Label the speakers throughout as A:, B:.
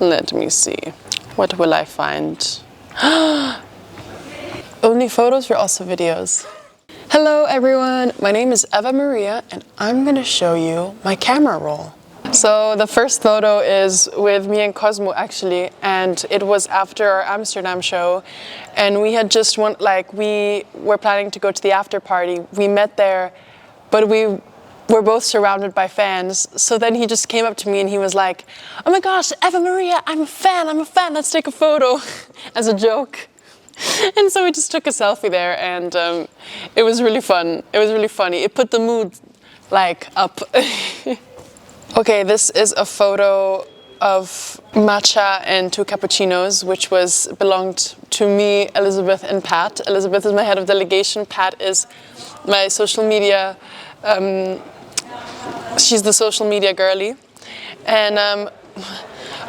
A: Let me see. What will I find? Only photos or also videos? Hello everyone, my name is Eva Marija and I'm gonna show you my camera roll. So the first photo is with me and Cosmo actually, and it was after our Amsterdam show, and we had just we were planning to go to the after party. We met there, but we were both surrounded by fans. So then he just came up to me and he was like, "Oh my gosh, Eva Marija, I'm a fan, let's take a photo," as a joke. And so we just took a selfie there, and it was really fun. It was really funny. It put the mood up. Okay, this is a photo of matcha and 2 cappuccinos, which belonged to me, Elizabeth, and Pat. Elizabeth is my head of delegation. Pat is my social media. She's the social media girly, and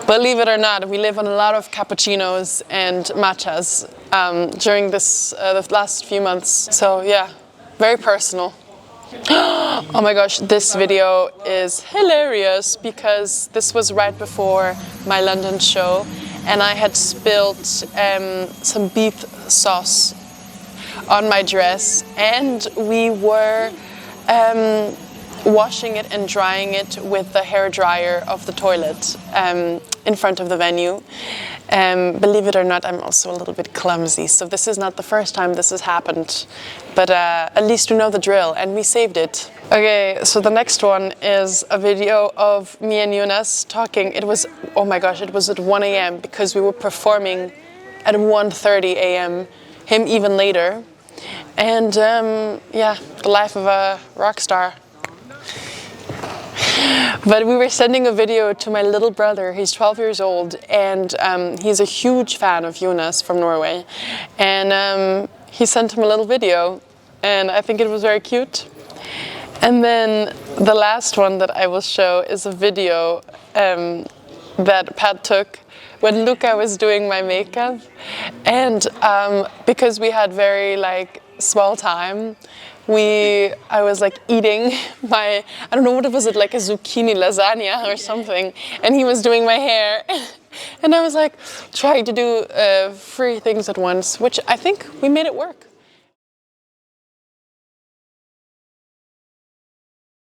A: believe it or not, we live on a lot of cappuccinos and matchas during the last few months. So yeah, very personal. Oh my gosh, this video is hilarious because this was right before my London show and I had spilled some beef sauce on my dress, and we were washing it and drying it with the hairdryer of the toilet in front of the venue. Believe it or not, I'm also a little bit clumsy, so this is not the first time this has happened, but at least we know the drill and we saved it. Okay, so the next one is a video of me and Jonas talking. It was, oh my gosh, it was at 1 a.m. because we were performing at 1:30 a.m., him even later. And yeah, the life of a rock star. But we were sending a video to my little brother. He's 12 years old, and he's a huge fan of Jonas from Norway. And he sent him a little video, and I think it was very cute. And then the last one that I will show is a video that Pat took when Luca was doing my makeup. And because we had very small time, I was eating I don't know what it was, a zucchini lasagna or something, and he was doing my hair. And I was trying to do 3 things at once, which I think we made it work.